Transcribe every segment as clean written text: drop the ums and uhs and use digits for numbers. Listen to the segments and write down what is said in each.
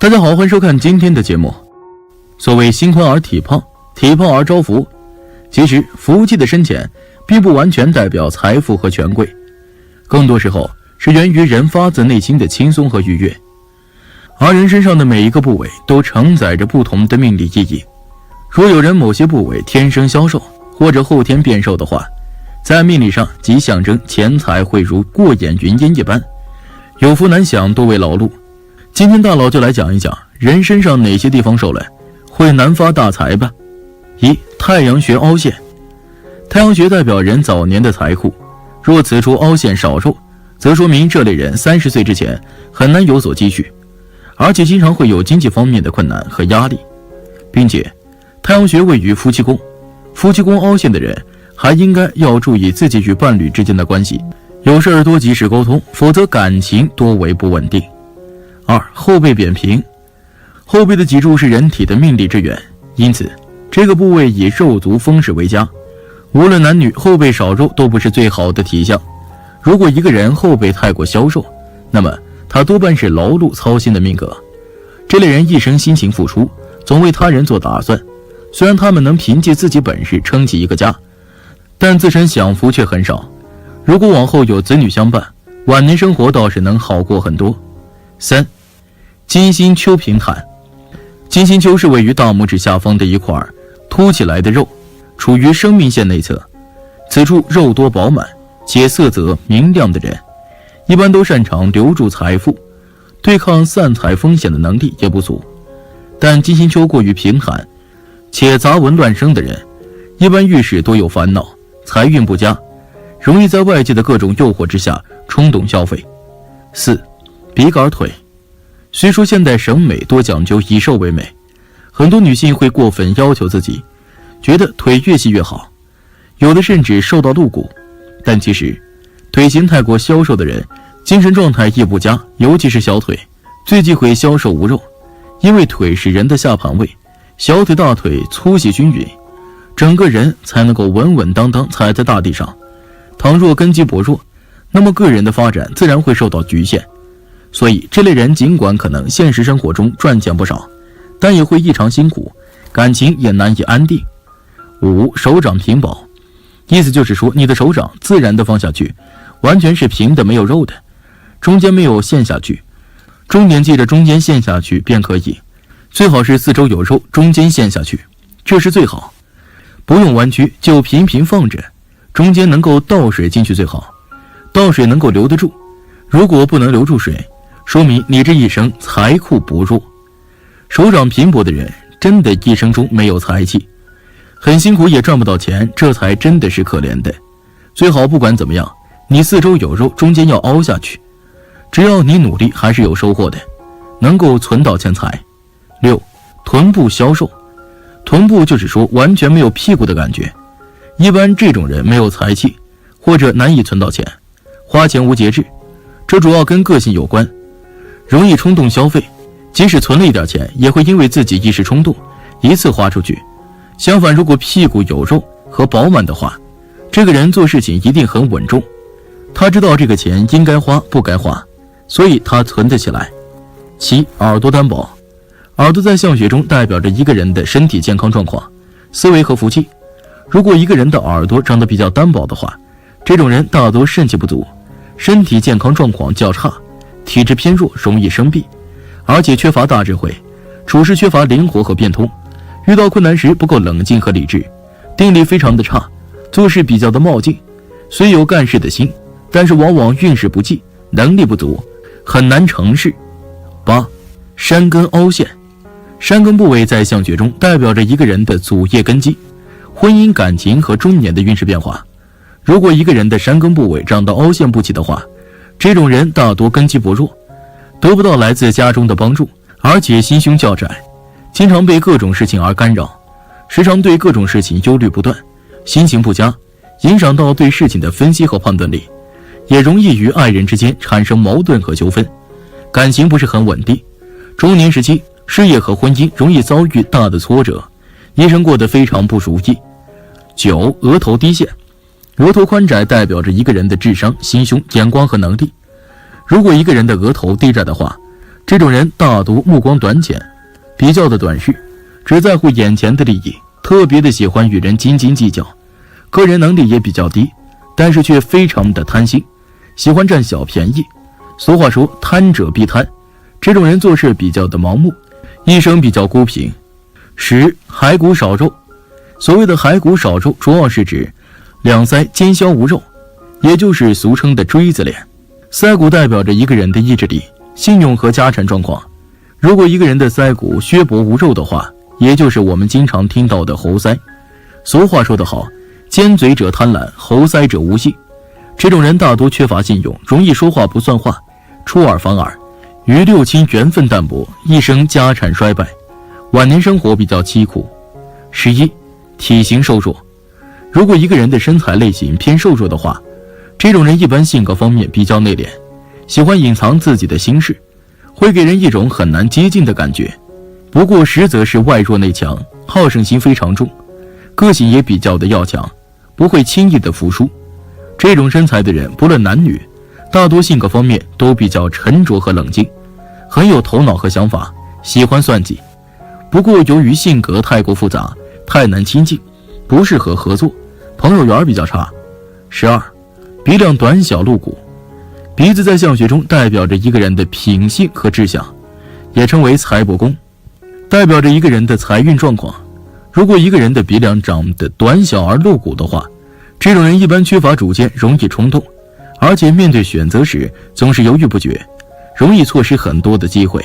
大家好，欢迎收看今天的节目。所谓心宽而体胖，体胖而招福，其实福气的深浅并不完全代表财富和权贵，更多时候是源于人发自内心的轻松和愉悦。而人身上的每一个部位都承载着不同的命理意义。若有人某些部位天生消瘦或者后天变瘦的话，在命理上即象征钱财会如过眼云烟一般，有福难享，多为劳碌。今天大佬就来讲一讲人身上哪些地方瘦了会难发大财吧。一、太阳穴凹陷。太阳穴代表人早年的财库，若此处凹陷少瘦，则说明这类人30岁之前很难有所积蓄，而且经常会有经济方面的困难和压力，并且太阳穴位于夫妻宫，夫妻宫凹陷的人还应该要注意自己与伴侣之间的关系，有事多及时沟通，否则感情多为不稳定。二、后背扁平。后背的脊柱是人体的命理之源，因此这个部位以肉足风势为佳。无论男女，后背少肉都不是最好的体象。如果一个人后背太过消瘦，那么他多半是劳碌操心的命格。这类人一生辛勤付出，总为他人做打算，虽然他们能凭借自己本事撑起一个家，但自身享福却很少。如果往后有子女相伴，晚年生活倒是能好过很多。三、金星丘平坦。金星丘是位于大拇指下方的一块凸起来的肉，处于生命线内侧，此处肉多饱满且色泽明亮的人，一般都擅长留住财富，对抗散财风险的能力也不足。但金星丘过于平坦且杂文乱生的人，一般遇事多有烦恼，财运不佳，容易在外界的各种诱惑之下冲动消费。四、笔杆腿。虽说现代审美多讲究以瘦为美，很多女性会过分要求自己，觉得腿越细越好，有的甚至瘦到露骨。但其实腿型太过消瘦的人，精神状态亦不佳，尤其是小腿最忌讳消瘦无肉，因为腿是人的下盘位，小腿大腿粗细均匀，整个人才能够稳稳当当踩在大地上。倘若根基薄弱，那么个人的发展自然会受到局限。所以这类人尽管可能现实生活中赚钱不少，但也会异常辛苦，感情也难以安定。五、手掌平薄。意思就是说，你的手掌自然的放下去，完全是平的，没有肉的，中间没有陷下去，重点记着中间陷下去便可以，最好是四周有肉，中间陷下去，这是最好，不用弯曲，就平平放着，中间能够倒水进去最好，倒水能够留得住，如果不能留住水，说明你这一生财库不弱。手掌平薄的人真的一生中没有财气，很辛苦也赚不到钱，这才真的是可怜的。最好不管怎么样，你四周有肉，中间要凹下去，只要你努力还是有收获的，能够存到钱财。六、臀部消瘦。臀部就是说完全没有屁股的感觉，一般这种人没有财气，或者难以存到钱，花钱无节制，这主要跟个性有关，容易冲动消费，即使存了一点钱，也会因为自己一时冲动一次花出去。相反，如果屁股有肉和饱满的话，这个人做事情一定很稳重，他知道这个钱应该花不该花，所以他存得起来。七、耳朵单薄。耳朵在相学中代表着一个人的身体健康状况、思维和福气。如果一个人的耳朵长得比较单薄的话，这种人大多肾气不足，身体健康状况较差，体质偏弱，容易生病，而且缺乏大智慧，处事缺乏灵活和变通，遇到困难时不够冷静和理智，定力非常的差，做事比较的冒进，虽有干事的心，但是往往运势不济，能力不足，很难成事。八、山根凹陷。山根部位在相学中代表着一个人的祖业根基、婚姻感情和中年的运势变化。如果一个人的山根部位长得凹陷不齐的话，这种人大多根基薄弱，得不到来自家中的帮助，而且心胸较窄，经常被各种事情而干扰，时常对各种事情忧虑不断，心情不佳，影响到对事情的分析和判断力，也容易与爱人之间产生矛盾和纠纷，感情不是很稳定。中年时期，事业和婚姻容易遭遇大的挫折，一生过得非常不如意。九、额头低陷。额头宽窄代表着一个人的智商、心胸、眼光和能力。如果一个人的额头低窄的话，这种人大多目光短浅，比较的短视，只在乎眼前的利益，特别的喜欢与人斤斤计较，个人能力也比较低，但是却非常的贪心，喜欢占小便宜。俗话说贪者必贪，这种人做事比较的盲目，一生比较孤僻。10. 骸骨少肉。所谓的骸骨少肉，主要是指两腮尖削无肉，也就是俗称的锥子脸。腮骨代表着一个人的意志力、信用和家产状况。如果一个人的腮骨削薄无肉的话，也就是我们经常听到的猴腮。俗话说得好，尖嘴者贪婪，猴腮者无信。这种人大多缺乏信用，容易说话不算话，出尔反尔，与六亲缘分淡薄，一生家产衰败，晚年生活比较凄苦。11. 体型瘦弱。如果一个人的身材类型偏瘦弱的话，这种人一般性格方面比较内敛，喜欢隐藏自己的心事，会给人一种很难接近的感觉。不过实则是外弱内强，好胜心非常重，个性也比较的要强，不会轻易的服输。这种身材的人不论男女，大多性格方面都比较沉着和冷静，很有头脑和想法，喜欢算计。不过由于性格太过复杂，太难亲近，不适合合作，朋友缘比较差。12. 鼻梁短小露骨。鼻子在相学中代表着一个人的品性和志向，也称为财帛宫，代表着一个人的财运状况。如果一个人的鼻梁长得短小而露骨的话，这种人一般缺乏主见，容易冲动，而且面对选择时总是犹豫不决，容易错失很多的机会，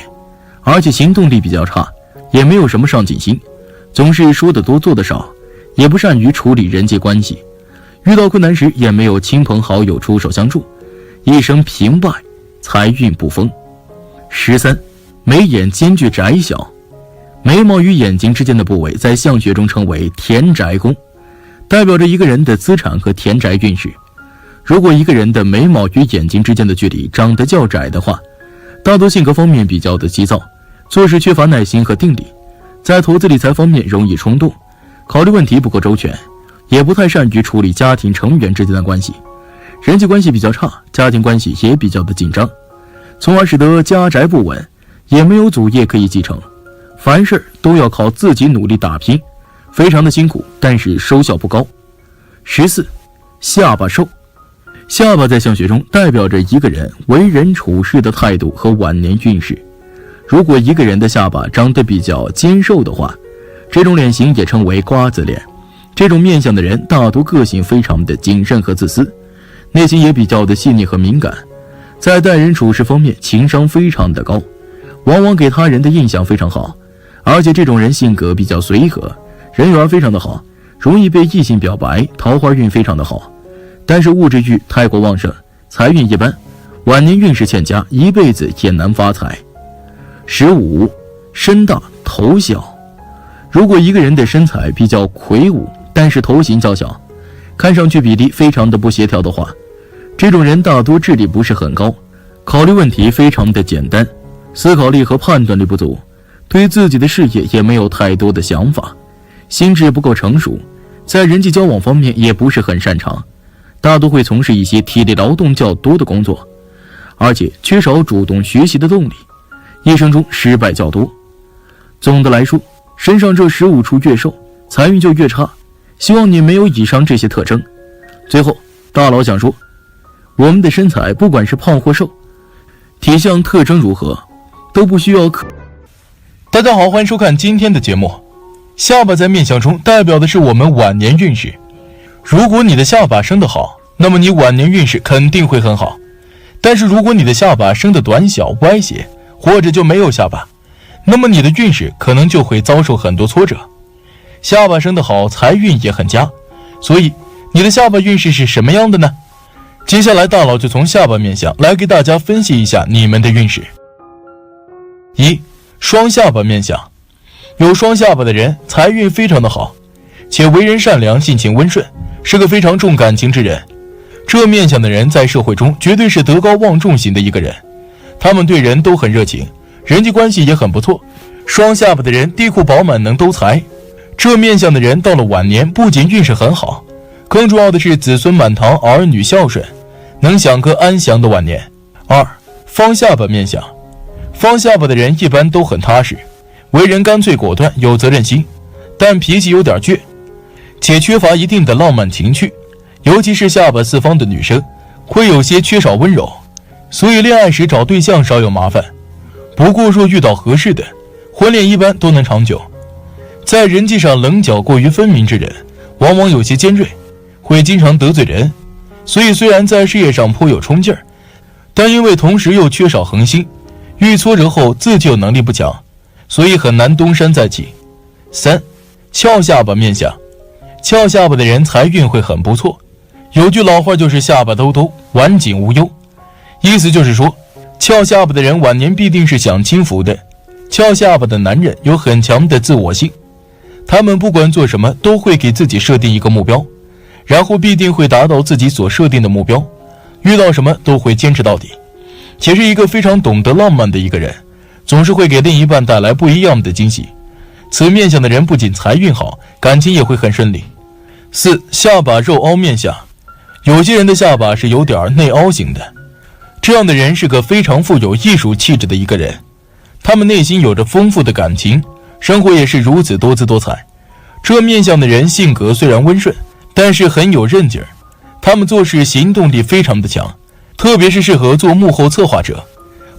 而且行动力比较差，也没有什么上进心，总是说得多做得少，也不善于处理人际关系，遇到困难时也没有亲朋好友出手相助，一生平败，财运不丰。13. 眉眼间距窄小。眉毛与眼睛之间的部位在相学中称为田宅宫，代表着一个人的资产和田宅运势。如果一个人的眉毛与眼睛之间的距离长得较窄的话，大多性格方面比较的急躁，做事缺乏耐心和定力，在投资理财方面容易冲动，考虑问题不够周全，也不太善于处理家庭成员之间的关系，人际关系比较差，家庭关系也比较的紧张，从而使得家宅不稳，也没有祖业可以继承，凡事都要靠自己努力打拼，非常的辛苦，但是收效不高。14. 下巴瘦。下巴在相学中代表着一个人为人处事的态度和晚年运势。如果一个人的下巴长得比较尖瘦的话，这种脸型也称为瓜子脸。这种面相的人大多个性非常的谨慎和自私，内心也比较的细腻和敏感，在待人处事方面情商非常的高，往往给他人的印象非常好，而且这种人性格比较随和，人缘非常的好，容易被异性表白，桃花运非常的好，但是物质欲太过旺盛，财运一般，晚年运势欠佳，一辈子也难发财。15. 身大头小。如果一个人的身材比较魁梧，但是头型较小，看上去比例非常的不协调的话，这种人大多智力不是很高，考虑问题非常的简单，思考力和判断力不足，对自己的事业也没有太多的想法，心智不够成熟，在人际交往方面也不是很擅长，大多会从事一些体力劳动较多的工作，而且缺少主动学习的动力，一生中失败较多。总的来说，身上这15处越瘦，财运就越差，希望你没有以上这些特征。最后，大佬想说，我们的身材不管是胖或瘦，体相特征如何，都不需要大家好，欢迎收看今天的节目。下巴在面相中代表的是我们晚年运势，如果你的下巴生得好，那么你晚年运势肯定会很好，但是如果你的下巴生得短小歪斜，或者就没有下巴，那么你的运势可能就会遭受很多挫折。下巴生得好，财运也很佳，所以你的下巴运势是什么样的呢？接下来大佬就从下巴面相来给大家分析一下你们的运势。1. 双下巴面相。有双下巴的人财运非常的好，且为人善良，性情温顺，是个非常重感情之人。这面相的人在社会中绝对是德高望重型的一个人，他们对人都很热情，人际关系也很不错。双下巴的人地库饱满，能兜财。这面相的人到了晚年不仅运势很好，更重要的是子孙满堂，儿女孝顺，能享个安详的晚年。2. 方下巴面相。方下巴的人一般都很踏实，为人干脆果断，有责任心，但脾气有点倔，且缺乏一定的浪漫情趣，尤其是下巴四方的女生会有些缺少温柔，所以恋爱时找对象少有麻烦。不过若遇到合适的，婚恋一般都能长久。在人际上棱角过于分明之人，往往有些尖锐，会经常得罪人，所以虽然在事业上颇有冲劲儿，但因为同时又缺少恒心，遇挫折后自救能力不强，所以很难东山再起。3. 翘下巴面相。翘下巴的人财运会很不错，有句老话就是下巴兜兜，晚景无忧，意思就是说翘下巴的人晚年必定是享清福的。翘下巴的男人有很强的自我性，他们不管做什么都会给自己设定一个目标，然后必定会达到自己所设定的目标，遇到什么都会坚持到底，且是一个非常懂得浪漫的一个人，总是会给另一半带来不一样的惊喜。此面相的人不仅财运好，感情也会很顺利。4. 下巴肉凹面相。有些人的下巴是有点内凹型的，这样的人是个非常富有艺术气质的一个人，他们内心有着丰富的感情，生活也是如此多姿多彩。这面相的人性格虽然温顺，但是很有韧劲儿，他们做事行动力非常的强，特别是适合做幕后策划者。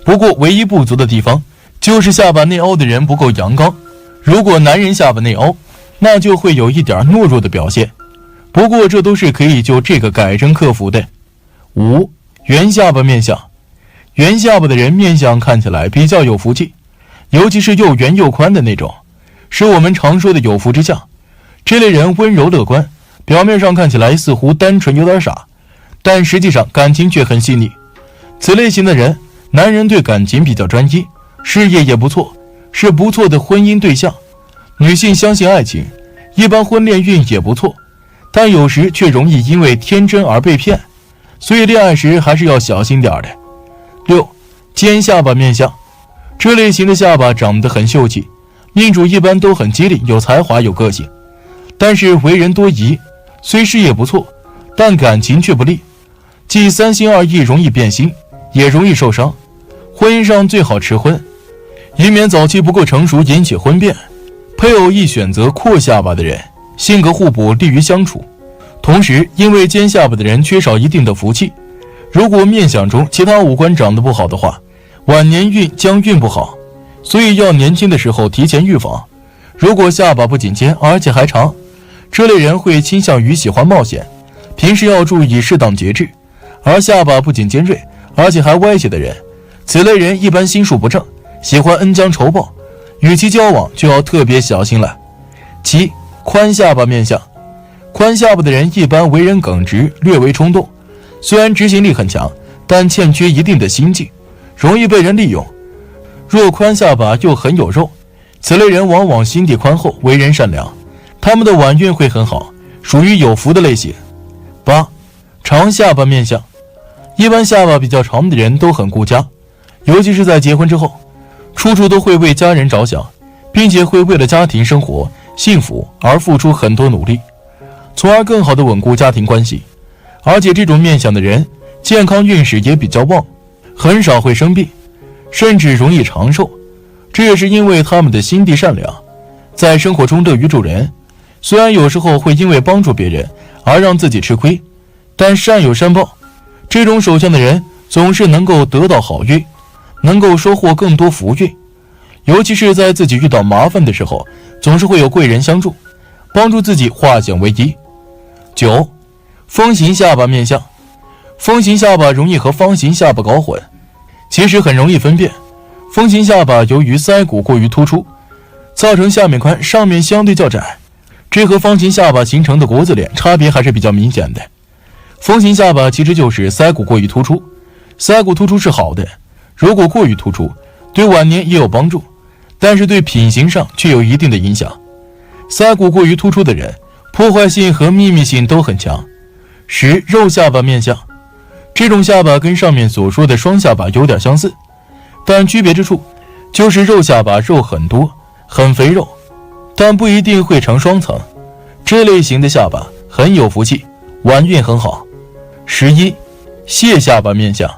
不过唯一不足的地方就是下巴内凹的人不够阳刚，如果男人下巴内凹，那就会有一点懦弱的表现，不过这都是可以就这个改正克服的。5. 圆下巴面相。圆下巴的人面相看起来比较有福气，尤其是又圆又宽的那种，是我们常说的有福之相。这类人温柔乐观，表面上看起来似乎单纯有点傻，但实际上感情却很细腻。此类型的人，男人对感情比较专一，事业也不错，是不错的婚姻对象。女性相信爱情，一般婚恋运也不错，但有时却容易因为天真而被骗，所以恋爱时还是要小心点的。6. 尖下巴面相。这类型的下巴长得很秀气，命主一般都很机灵，有才华有个性，但是为人多疑，虽事业不错，但感情却不利，既三心二意，容易变心，也容易受伤。婚姻上最好迟婚，以免早期不够成熟引起婚变。配偶宜选择阔下巴的人，性格互补，利于相处。同时因为尖下巴的人缺少一定的福气，如果面相中其他五官长得不好的话，晚年运将运不好，所以要年轻的时候提前预防。如果下巴不仅尖而且还长，这类人会倾向于喜欢冒险，平时要注意适当节制。而下巴不仅尖锐而且还歪斜的人，此类人一般心术不正，喜欢恩将仇报，与其交往就要特别小心了。7. 宽下巴面相。宽下巴的人一般为人耿直，略为冲动，虽然执行力很强，但欠缺一定的心境，容易被人利用。若宽下巴又很有肉，此类人往往心地宽厚，为人善良，他们的晚运会很好，属于有福的类型。8. 长下巴面相。一般下巴比较长的人都很顾家，尤其是在结婚之后，处处都会为家人着想，并且会为了家庭生活幸福而付出很多努力，从而更好地稳固家庭关系。而且这种面相的人健康运势也比较旺，很少会生病，甚至容易长寿，这也是因为他们的心地善良，在生活中乐于助人。虽然有时候会因为帮助别人而让自己吃亏，但善有善报，这种手相的人总是能够得到好运，能够收获更多福运，尤其是在自己遇到麻烦的时候，总是会有贵人相助，帮助自己化险为夷。9. 风形下巴面相。风形下巴容易和方形下巴搞混，其实很容易分辨。风形下巴由于腮骨过于突出，造成下面宽，上面相对较窄，这和方形下巴形成的国字脸差别还是比较明显的。风形下巴其实就是腮骨过于突出，腮骨突出是好的，如果过于突出，对晚年也有帮助，但是对品行上却有一定的影响。腮骨过于突出的人，破坏性和秘密性都很强。10. 肉下巴面相。这种下巴跟上面所说的双下巴有点相似，但区别之处就是肉下巴肉很多，很肥肉，但不一定会成双层。这类型的下巴很有福气，晚运很好。11. 蟹下巴面相。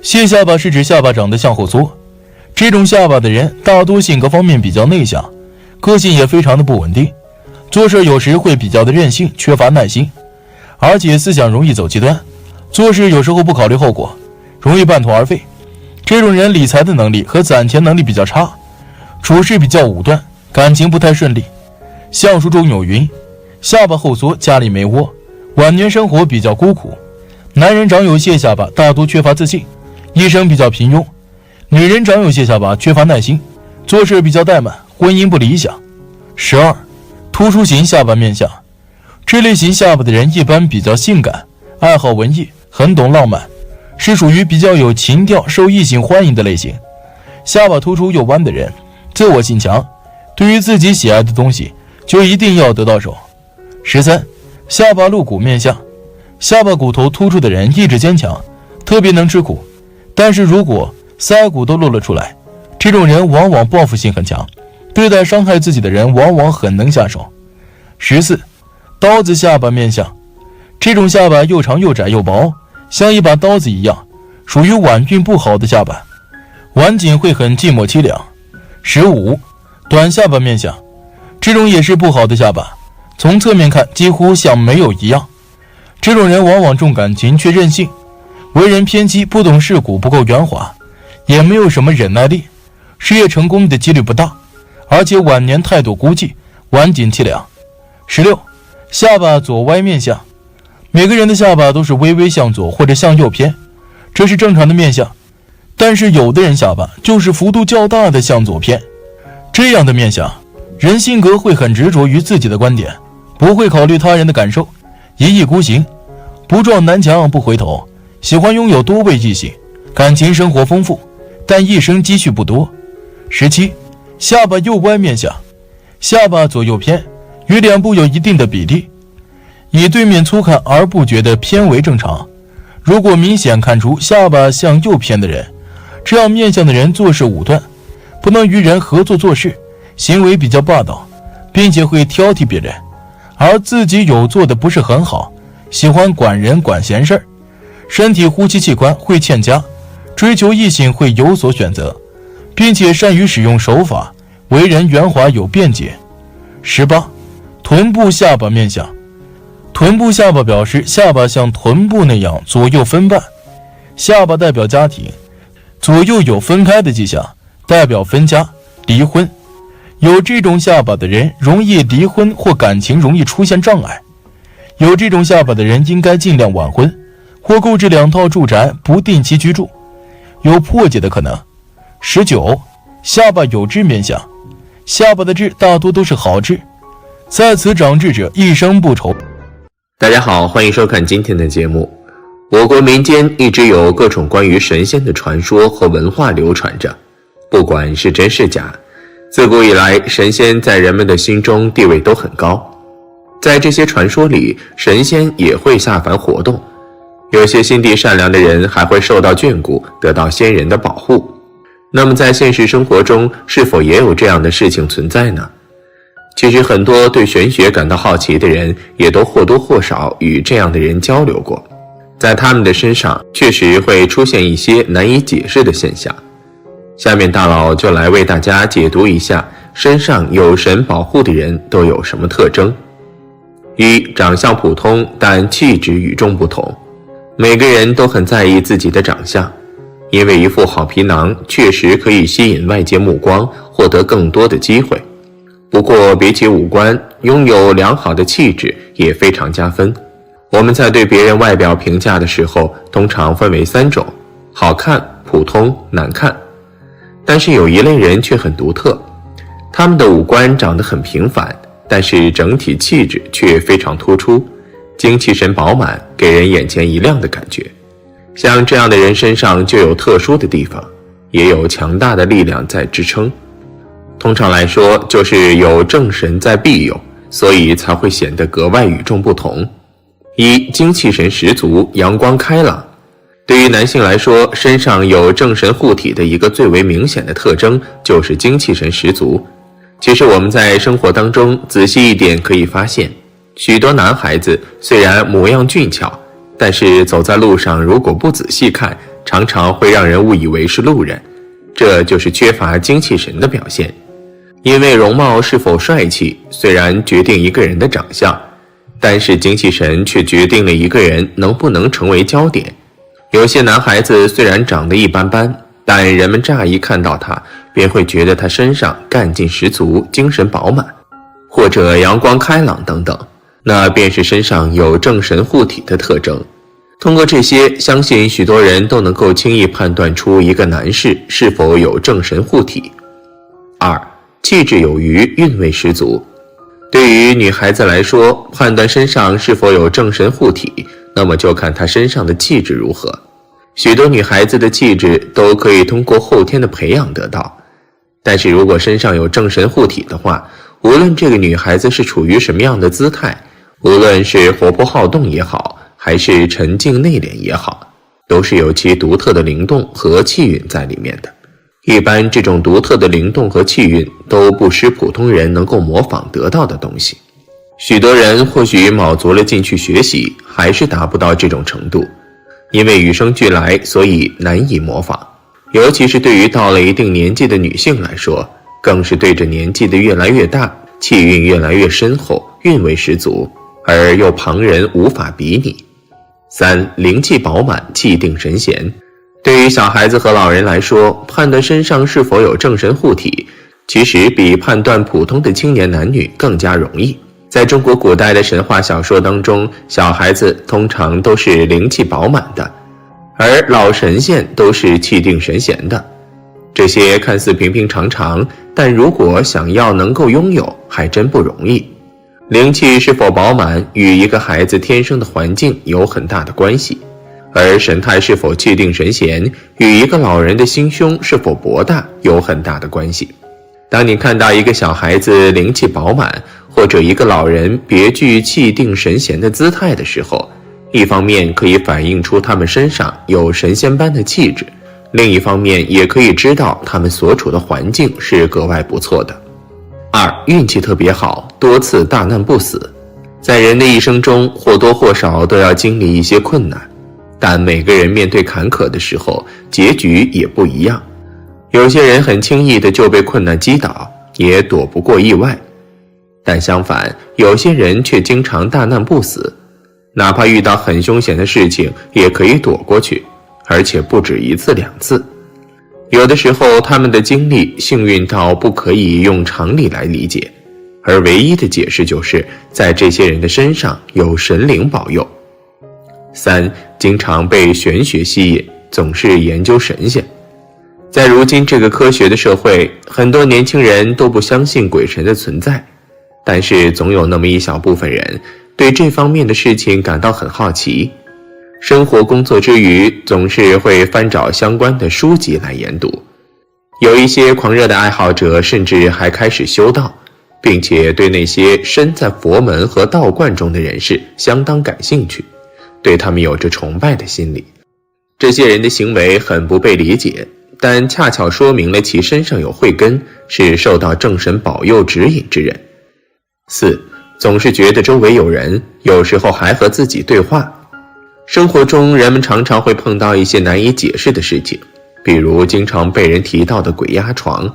蟹下巴是指下巴长得向后缩，这种下巴的人大多性格方面比较内向，个性也非常的不稳定，做事有时会比较的任性，缺乏耐心，而且思想容易走极端，做事有时候不考虑后果，容易半途而废。这种人理财的能力和攒钱能力比较差，处事比较武断，感情不太顺利。相书中有云：下巴后缩，家里没窝，晚年生活比较孤苦。男人长有蟹下巴，大多缺乏自信，一生比较平庸；女人长有蟹下巴，缺乏耐心，做事比较怠慢，婚姻不理想。12. 突出型下巴面相。这类型下巴的人一般比较性感，爱好文艺，很懂浪漫，是属于比较有情调，受异性欢迎的类型。下巴突出又弯的人，自我性强，对于自己喜爱的东西就一定要得到手。13. 下巴露骨面相。下巴骨头突出的人意志坚强，特别能吃苦，但是如果腮骨都露了出来，这种人往往报复性很强，对待伤害自己的人往往很能下手。14. 刀子下巴面相。这种下巴又长又窄又薄，像一把刀子一样，属于晚运不好的下巴，晚景会很寂寞凄凉。15. 短下巴面相。这种也是不好的下巴，从侧面看几乎像没有一样。这种人往往重感情却任性，为人偏激，不懂世故，不够圆滑，也没有什么忍耐力，事业成功的几率不大，而且晚年态度孤寂，晚景凄凉。16. 下巴左歪面相。每个人的下巴都是微微向左或者向右偏，这是正常的面相，但是有的人下巴就是幅度较大的向左偏。这样的面相人性格会很执着于自己的观点，不会考虑他人的感受，一意孤行，不撞南墙不回头，喜欢拥有多位异性，感情生活丰富，但一生积蓄不多。17. 下巴右歪面相。下巴左右偏，与脸部有一定的比例，以对面粗看而不觉得偏为正常。如果明显看出下巴向右偏的人，这样面相的人做事武断，不能与人合作做事，行为比较霸道，并且会挑剔别人，而自己有做的不是很好，喜欢管人管闲事儿，身体呼吸器官会欠佳，追求异性会有所选择，并且善于使用手法，为人圆滑有辩解。18. 臀部下巴面相。臀部下巴表示下巴像臀部那样左右分半，下巴代表家庭，左右有分开的迹象，代表分家离婚。有这种下巴的人容易离婚或感情容易出现障碍，有这种下巴的人应该尽量晚婚，或购置2套住宅不定期居住，有破解的可能。19. 下巴有痣面相。下巴的痣大多都是好痣，在此长痣者一生不愁。大家好，欢迎收看今天的节目。我国民间一直有各种关于神仙的传说和文化流传着，不管是真是假，自古以来神仙在人们的心中地位都很高。在这些传说里，神仙也会下凡活动，有些心地善良的人还会受到眷顾，得到仙人的保护。那么在现实生活中，是否也有这样的事情存在呢？其实很多对玄学感到好奇的人，也都或多或少与这样的人交流过，在他们的身上确实会出现一些难以解释的现象。下面大佬就来为大家解读一下身上有神保护的人都有什么特征。1. 长相普通，但气质与众不同。每个人都很在意自己的长相，因为一副好皮囊确实可以吸引外界目光，获得更多的机会。不过比起五官，拥有良好的气质也非常加分。我们在对别人外表评价的时候，通常分为3种：好看、普通、难看。但是有一类人却很独特，他们的五官长得很平凡，但是整体气质却非常突出，精气神饱满，给人眼前一亮的感觉。像这样的人身上就有特殊的地方，也有强大的力量在支撑。通常来说，就是有正神在庇佑，所以才会显得格外与众不同。1. 精气神十足，阳光开朗。对于男性来说，身上有正神护体的一个最为明显的特征就是精气神十足。其实我们在生活当中仔细一点可以发现，许多男孩子虽然模样俊俏，但是走在路上如果不仔细看，常常会让人误以为是路人。这就是缺乏精气神的表现。因为容貌是否帅气虽然决定一个人的长相，但是精气神却决定了一个人能不能成为焦点。有些男孩子虽然长得一般般，但人们乍一看到他便会觉得他身上干劲十足，精神饱满，或者阳光开朗等等，那便是身上有正神护体的特征。通过这些，相信许多人都能够轻易判断出一个男士是否有正神护体。2. 气质有余，韵味十足。对于女孩子来说，判断身上是否有正神护体，那么就看她身上的气质如何。许多女孩子的气质都可以通过后天的培养得到，但是如果身上有正神护体的话，无论这个女孩子是处于什么样的姿态，无论是活泼好动也好，还是沉静内敛也好，都是有其独特的灵动和气韵在里面的。一般这种独特的灵动和气韵都不是普通人能够模仿得到的东西。许多人或许卯足了劲去学习，还是达不到这种程度，因为与生俱来，所以难以模仿。尤其是对于到了一定年纪的女性来说，更是对着年纪的越来越大，气韵越来越深厚，韵味十足，而又旁人无法比拟。3. 灵气饱满，气定神闲。对于小孩子和老人来说，判断身上是否有正神护体，其实比判断普通的青年男女更加容易。在中国古代的神话小说当中，小孩子通常都是灵气饱满的，而老神仙都是气定神闲的。这些看似平平常常，但如果想要能够拥有，还真不容易。灵气是否饱满与一个孩子天生的环境有很大的关系，而神态是否气定神闲与一个老人的心胸是否博大有很大的关系。当你看到一个小孩子灵气饱满，或者一个老人别具气定神闲的姿态的时候，一方面可以反映出他们身上有神仙般的气质，另一方面也可以知道他们所处的环境是格外不错的。2. 运气特别好，多次大难不死。在人的一生中，或多或少都要经历一些困难，但每个人面对坎坷的时候，结局也不一样。有些人很轻易的就被困难击倒，也躲不过意外，但相反，有些人却经常大难不死，哪怕遇到很凶险的事情也可以躲过去，而且不止一次两次。有的时候他们的经历幸运到不可以用常理来理解，而唯一的解释就是在这些人的身上有神灵保佑。3. 经常被玄学吸引，总是研究神仙。在如今这个科学的社会，很多年轻人都不相信鬼神的存在，但是总有那么一小部分人对这方面的事情感到很好奇，生活工作之余总是会翻找相关的书籍来研读。有一些狂热的爱好者甚至还开始修道，并且对那些身在佛门和道观中的人士相当感兴趣，对他们有着崇拜的心理。这些人的行为很不被理解，但恰巧说明了其身上有慧根，是受到正神保佑指引之人。4. 总是觉得周围有人，有时候还和自己对话。生活中人们常常会碰到一些难以解释的事情，比如经常被人提到的鬼压床。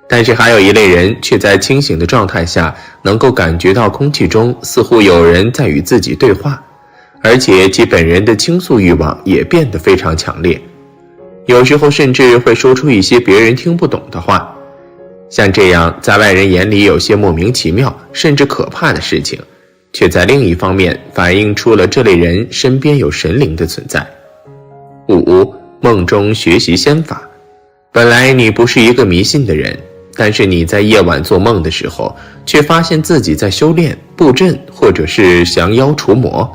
但是还有一类人却在清醒的状态下能够感觉到空气中似乎有人在与自己对话，而且其本人的倾诉欲望也变得非常强烈，有时候甚至会说出一些别人听不懂的话。像这样在外人眼里有些莫名其妙甚至可怕的事情，却在另一方面反映出了这类人身边有神灵的存在。5. 梦中学习仙法。本来你不是一个迷信的人，但是你在夜晚做梦的时候，却发现自己在修炼、布阵或者是降妖除魔。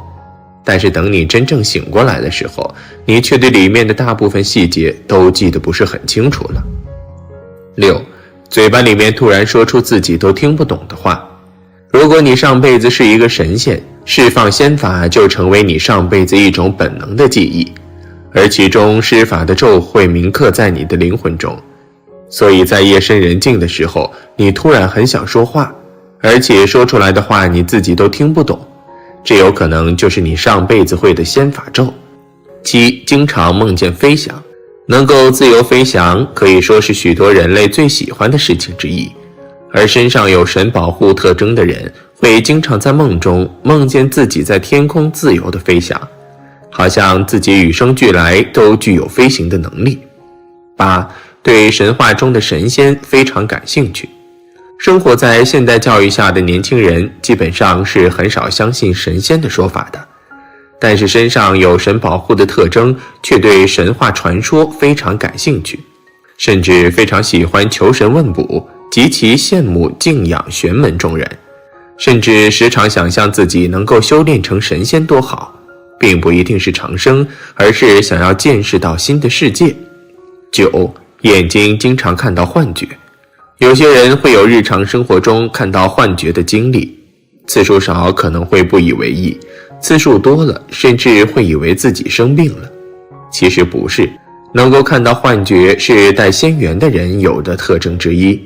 但是等你真正醒过来的时候，你却对里面的大部分细节都记得不是很清楚了。6. 嘴巴里面突然说出自己都听不懂的话。如果你上辈子是一个神仙，释放仙法就成为你上辈子一种本能的记忆，而其中施法的咒会铭刻在你的灵魂中，所以在夜深人静的时候，你突然很想说话，而且说出来的话你自己都听不懂，这有可能就是你上辈子会的仙法咒。7. 经常梦见飞翔。能够自由飞翔可以说是许多人类最喜欢的事情之一，而身上有神保护特征的人会经常在梦中梦见自己在天空自由地飞翔，好像自己与生俱来都具有飞行的能力。8. 对神话中的神仙非常感兴趣。生活在现代教育下的年轻人基本上是很少相信神仙的说法的，但是身上有神保护的特征，却对神话传说非常感兴趣，甚至非常喜欢求神问卜，极其羡慕敬仰玄门中人，甚至时常想象自己能够修炼成神仙多好，并不一定是长生，而是想要见识到新的世界。9. 眼睛经常看到幻觉。有些人会有日常生活中看到幻觉的经历，次数少可能会不以为意，次数多了甚至会以为自己生病了。其实不是，能够看到幻觉是带仙缘的人有的特征之一。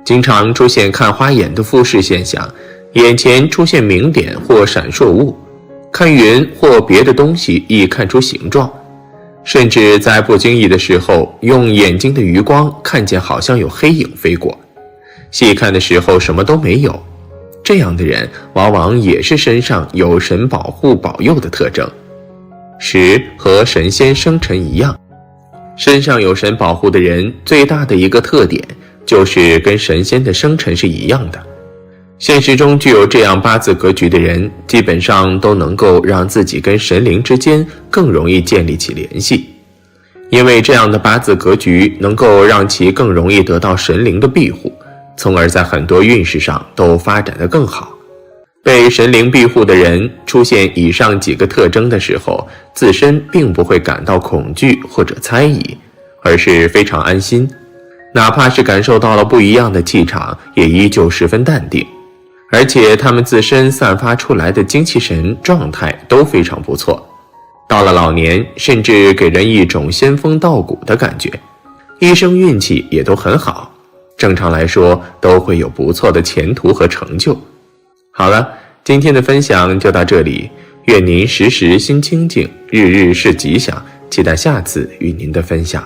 经常出现看花眼的复视现象，眼前出现明点或闪烁物，看云或别的东西易看出形状，甚至在不经意的时候用眼睛的余光看见好像有黑影飞过，细看的时候什么都没有。这样的人往往也是身上有神保护保佑的特征。10. 和神仙生辰一样。身上有神保护的人最大的一个特点就是跟神仙的生辰是一样的。现实中具有这样八字格局的人，基本上都能够让自己跟神灵之间更容易建立起联系，因为这样的八字格局能够让其更容易得到神灵的庇护，从而在很多运势上都发展得更好。被神灵庇护的人出现以上几个特征的时候，自身并不会感到恐惧或者猜疑，而是非常安心，哪怕是感受到了不一样的气场，也依旧十分淡定。而且他们自身散发出来的精气神状态都非常不错，到了老年甚至给人一种仙风道骨的感觉，一生运气也都很好，正常来说都会有不错的前途和成就。好了，今天的分享就到这里，愿您时时心清静，日日是吉祥，期待下次与您的分享。